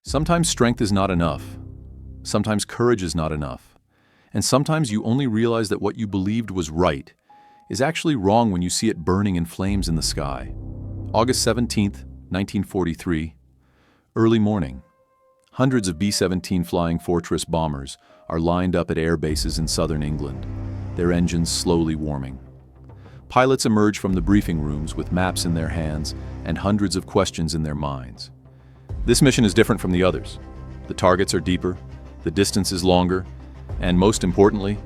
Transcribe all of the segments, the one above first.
Sometimes strength is not enough. Sometimes courage is not enough. And sometimes you only realize that what you believed was right is actually wrong when you see it burning in flames in the sky. August 17th, 1943, early morning. Hundreds of B-17 Flying Fortress bombers are lined up at air bases in southern England, their engines slowly warming. Pilots emerge from the briefing rooms with maps in their hands and hundreds of questions in their minds. This mission is different from the others. The targets are deeper, the distance is longer, and most importantly,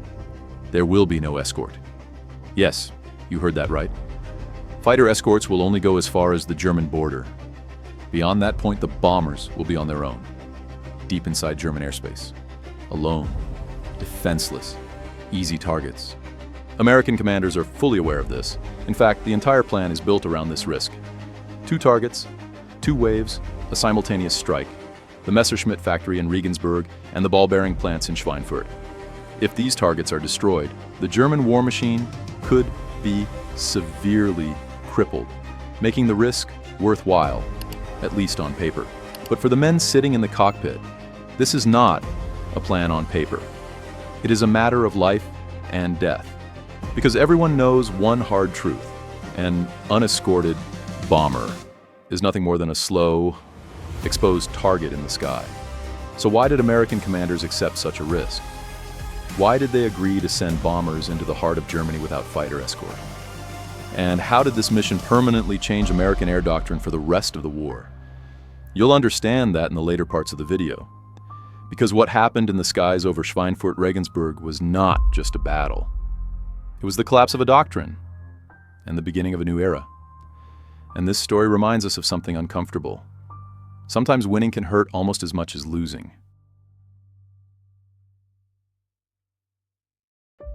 there will be no escort. Yes, you heard that right. Fighter escorts will only go as far as the German border. Beyond that point, the bombers will be on their own, deep inside German airspace. Alone, defenseless, easy targets. American commanders are fully aware of this. In fact, the entire plan is built around this risk. 2 targets, 2 waves, a simultaneous strike. The Messerschmitt factory in Regensburg and the ball-bearing plants in Schweinfurt. If these targets are destroyed, the German war machine could be severely crippled, making the risk worthwhile, at least on paper. But for the men sitting in the cockpit, this is not a plan on paper. It is a matter of life and death. Because everyone knows one hard truth: an unescorted bomber is nothing more than a slow, exposed target in the sky. So why did American commanders accept such a risk? Why did they agree to send bombers into the heart of Germany without fighter escort? And how did this mission permanently change American air doctrine for the rest of the war? You'll understand that in the later parts of the video. Because what happened in the skies over Schweinfurt, Regensburg was not just a battle. It was the collapse of a doctrine and the beginning of a new era. And this story reminds us of something uncomfortable. Sometimes winning can hurt almost as much as losing.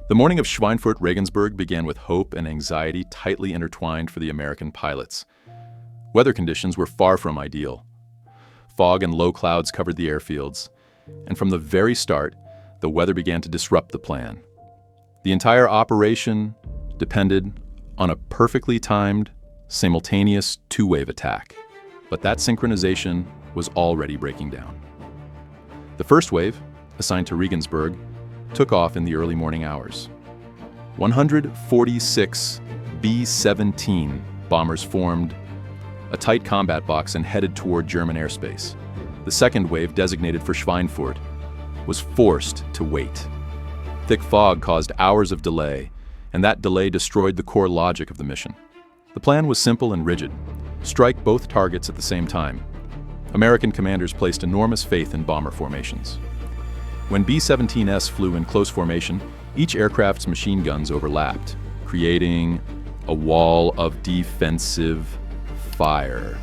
The morning of Schweinfurt, Regensburg began with hope and anxiety tightly intertwined for the American pilots. Weather conditions were far from ideal. Fog and low clouds covered the airfields, and from the very start, the weather began to disrupt the plan. The entire operation depended on a perfectly timed, simultaneous 2-wave attack. But that synchronization was already breaking down. The first wave, assigned to Regensburg, took off in the early morning hours. 146 B-17 bombers formed a tight combat box and headed toward German airspace. The second wave, designated for Schweinfurt, was forced to wait. Thick fog caused hours of delay, and that delay destroyed the core logic of the mission. The plan was simple and rigid: strike both targets at the same time. American commanders placed enormous faith in bomber formations. When B-17S flew in close formation, each aircraft's machine guns overlapped, creating a wall of defensive fire.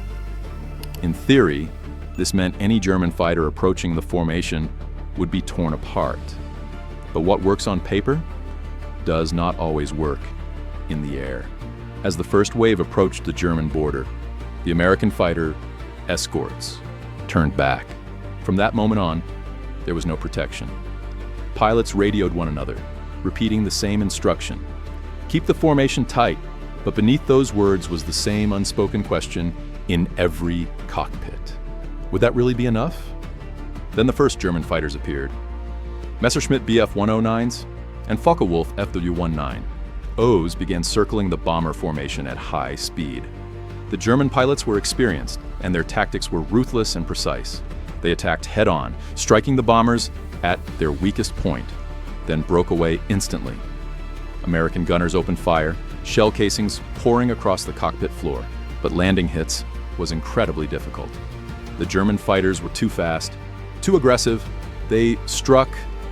In theory, this meant any German fighter approaching the formation would be torn apart. But what works on paper does not always work in the air. As the first wave approached the German border, the American fighter escorts turned back. From that moment on, there was no protection. Pilots radioed one another, repeating the same instruction: keep the formation tight. But beneath those words was the same unspoken question in every cockpit. Would that really be enough? Then the first German fighters appeared. Messerschmitt Bf-109s and Focke-Wulf FW-19. O's began circling the bomber formation at high speed. The German pilots were experienced, and their tactics were ruthless and precise. They attacked head-on, striking the bombers at their weakest point, then broke away instantly. American gunners opened fire, shell casings pouring across the cockpit floor, but landing hits was incredibly difficult. The German fighters were too fast, too aggressive. They struck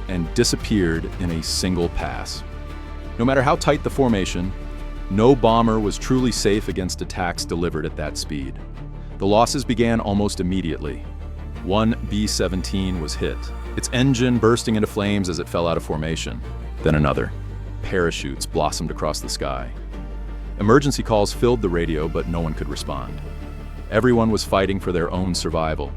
and disappeared in a single pass. No matter how tight the formation, no bomber was truly safe against attacks delivered at that speed. The losses began almost immediately. One B-17 was hit, its engine bursting into flames as it fell out of formation. Then another. Parachutes blossomed across the sky. Emergency calls filled the radio, but no one could respond. Everyone was fighting for their own survival.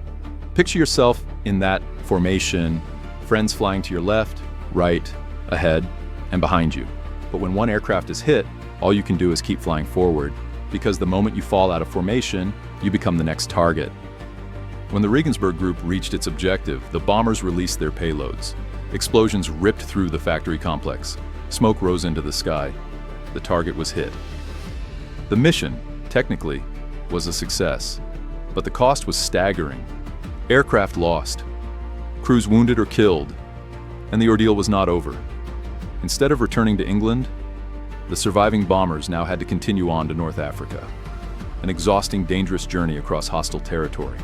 Picture yourself in that formation, friends flying to your left, right, ahead, and behind you. But when one aircraft is hit, all you can do is keep flying forward, because the moment you fall out of formation, you become the next target. When the Regensburg group reached its objective, the bombers released their payloads. Explosions ripped through the factory complex. Smoke rose into the sky. The target was hit. The mission, technically, was a success, but the cost was staggering. Aircraft lost, crews wounded or killed, and the ordeal was not over. Instead of returning to England, the surviving bombers now had to continue on to North Africa, an exhausting, dangerous journey across hostile territory.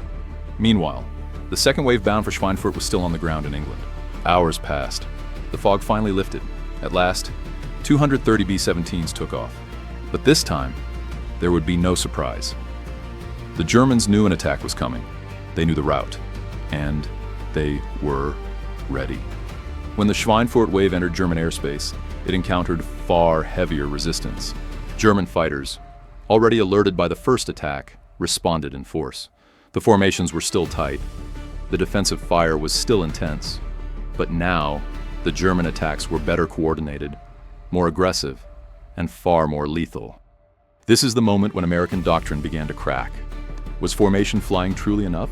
Meanwhile, the second wave bound for Schweinfurt was still on the ground in England. Hours passed. The fog finally lifted. At last, 230 B-17s took off. But this time, there would be no surprise. The Germans knew an attack was coming. They knew the route, and they were ready. When the Schweinfurt wave entered German airspace, it encountered far heavier resistance. German fighters, already alerted by the first attack, responded in force. The formations were still tight. The defensive fire was still intense. But now, the German attacks were better coordinated, more aggressive, and far more lethal. This is the moment when American doctrine began to crack. Was formation flying truly enough?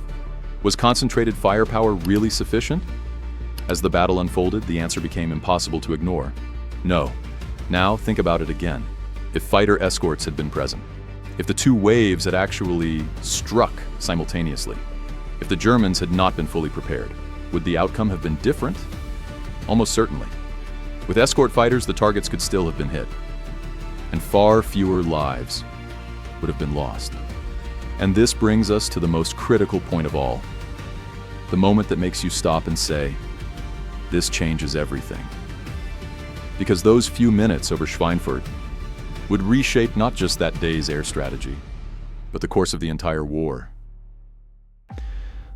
Was concentrated firepower really sufficient? As the battle unfolded, the answer became impossible to ignore. No. Now think about it again. If fighter escorts had been present, if the two waves had actually struck simultaneously, if the Germans had not been fully prepared, would the outcome have been different? Almost certainly. With escort fighters, the targets could still have been hit, and far fewer lives would have been lost. And this brings us to the most critical point of all, the moment that makes you stop and say, this changes everything. Because those few minutes over Schweinfurt would reshape not just that day's air strategy, but the course of the entire war.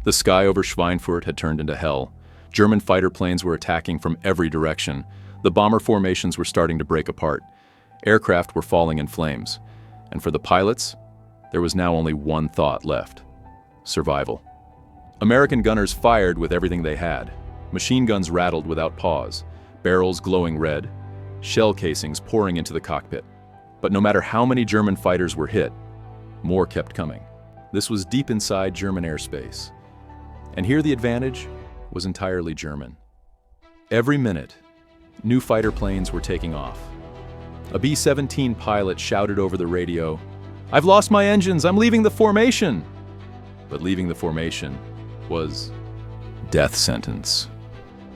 The sky over Schweinfurt had turned into hell. German fighter planes were attacking from every direction. The bomber formations were starting to break apart. Aircraft were falling in flames. And for the pilots, there was now only one thought left: survival. American gunners fired with everything they had. Machine guns rattled without pause, barrels glowing red, shell casings pouring into the cockpit. But no matter how many German fighters were hit, more kept coming. This was deep inside German airspace. And here the advantage was entirely German. Every minute, new fighter planes were taking off. A B-17 pilot shouted over the radio, "I've lost my engines, I'm leaving the formation!" But leaving the formation was death sentence.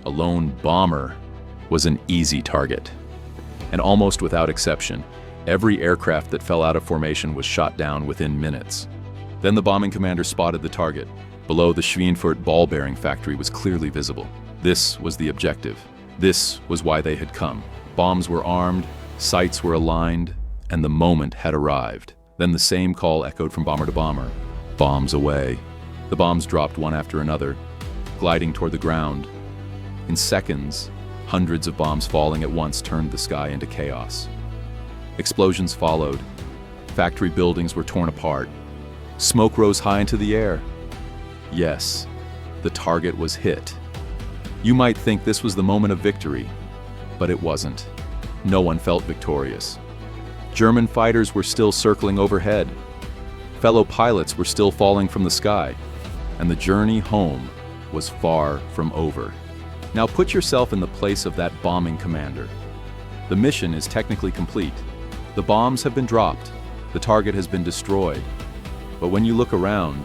A lone bomber was an easy target. And almost without exception, every aircraft that fell out of formation was shot down within minutes. Then the bombing commander spotted the target. Below, the Schweinfurt ball-bearing factory was clearly visible. This was the objective. This was why they had come. Bombs were armed, sights were aligned, and the moment had arrived. Then the same call echoed from bomber to bomber. Bombs away. The bombs dropped one after another, gliding toward the ground. In seconds, hundreds of bombs falling at once turned the sky into chaos. Explosions followed. Factory buildings were torn apart. Smoke rose high into the air. Yes, the target was hit. You might think this was the moment of victory, but it wasn't. No one felt victorious. German fighters were still circling overhead. Fellow pilots were still falling from the sky, and the journey home was far from over. Now put yourself in the place of that bombing commander. The mission is technically complete. The bombs have been dropped. The target has been destroyed. But when you look around,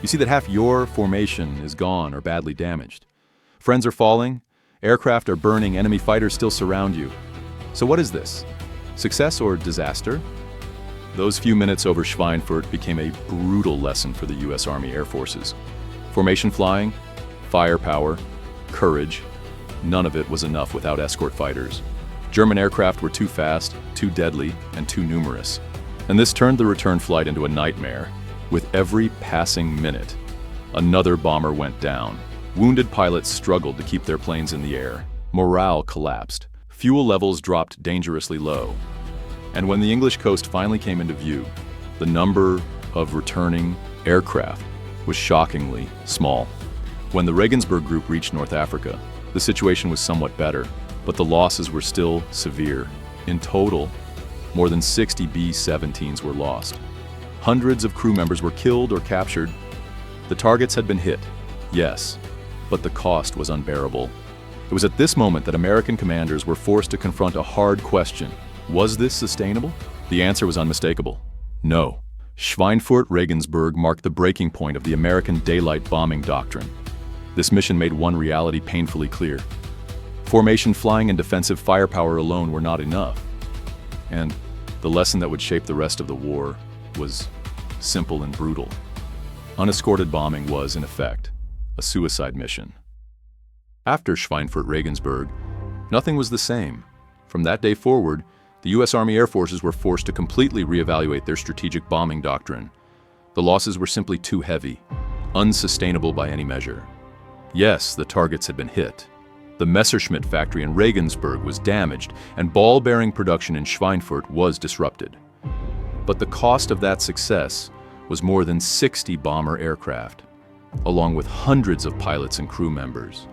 you see that half your formation is gone or badly damaged. Friends are falling, aircraft are burning, enemy fighters still surround you. So what is this? Success or disaster? Those few minutes over Schweinfurt became a brutal lesson for the U.S. Army Air Forces. Formation flying, firepower, courage, none of it was enough without escort fighters. German aircraft were too fast, too deadly, and too numerous. And this turned the return flight into a nightmare. With every passing minute, another bomber went down. Wounded pilots struggled to keep their planes in the air. Morale collapsed. Fuel levels dropped dangerously low. And when the English coast finally came into view, the number of returning aircraft was shockingly small. When the Regensburg group reached North Africa, the situation was somewhat better, but the losses were still severe. In total, more than 60 B-17s were lost. Hundreds of crew members were killed or captured, The targets had been hit, yes, but the cost was unbearable. It was at this moment that American commanders were forced to confront a hard question. Was this sustainable? The answer was unmistakable. No. Schweinfurt, Regensburg marked the breaking point of the American daylight bombing doctrine. This mission made one reality painfully clear. Formation flying and defensive firepower alone were not enough. And the lesson that would shape the rest of the war was simple and brutal. Unescorted bombing was, in effect, a suicide mission. After Schweinfurt, Regensburg, nothing was the same. From that day forward, the U.S. Army Air Forces were forced to completely reevaluate their strategic bombing doctrine. The losses were simply too heavy, unsustainable by any measure. Yes, the targets had been hit. The Messerschmitt factory in Regensburg was damaged, and ball-bearing production in Schweinfurt was disrupted. But the cost of that success was more than 60 bomber aircraft, along with hundreds of pilots and crew members.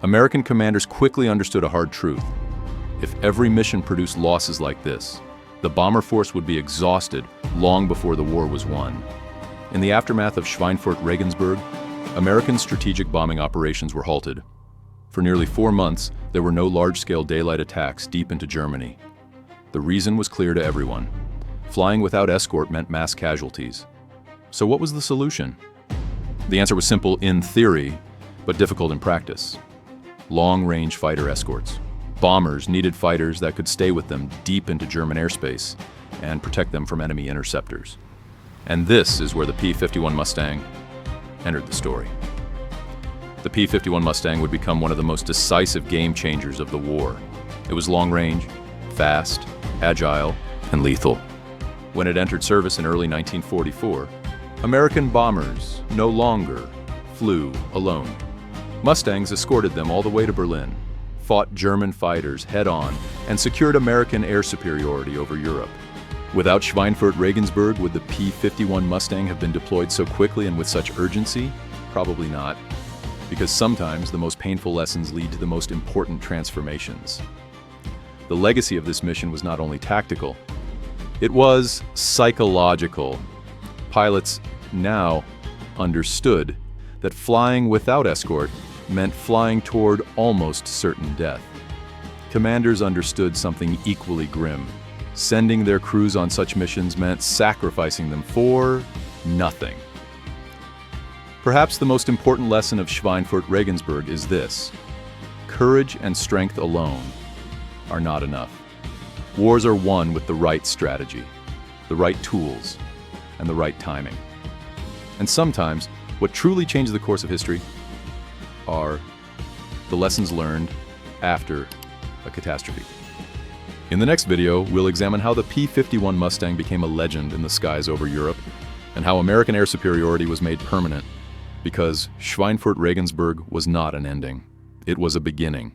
American commanders quickly understood a hard truth. If every mission produced losses like this, the bomber force would be exhausted long before the war was won. In the aftermath of Schweinfurt, Regensburg, American strategic bombing operations were halted. For nearly 4 months, there were no large-scale daylight attacks deep into Germany. The reason was clear to everyone. Flying without escort meant mass casualties. So what was the solution? The answer was simple in theory, but difficult in practice. Long-range fighter escorts. Bombers needed fighters that could stay with them deep into German airspace and protect them from enemy interceptors. And this is where the P-51 Mustang entered the story. The P-51 Mustang would become one of the most decisive game changers of the war. It was long-range, fast, agile, and lethal. When it entered service in early 1944, American bombers no longer flew alone. Mustangs escorted them all the way to Berlin, fought German fighters head-on, and secured American air superiority over Europe. Without Schweinfurt, Regensburg, would the P-51 Mustang have been deployed so quickly and with such urgency? Probably not, because sometimes the most painful lessons lead to the most important transformations. The legacy of this mission was not only tactical, it was psychological. Pilots now understood that flying without escort meant flying toward almost certain death. Commanders understood something equally grim. Sending their crews on such missions meant sacrificing them for nothing. Perhaps the most important lesson of Schweinfurt-Regensburg is this: courage and strength alone are not enough. Wars are won with the right strategy, the right tools, and the right timing. And sometimes, what truly changes the course of history are the lessons learned after a catastrophe. In the next video, we'll examine how the P-51 Mustang became a legend in the skies over Europe, and how American air superiority was made permanent, because Schweinfurt-Regensburg was not an ending. It was a beginning.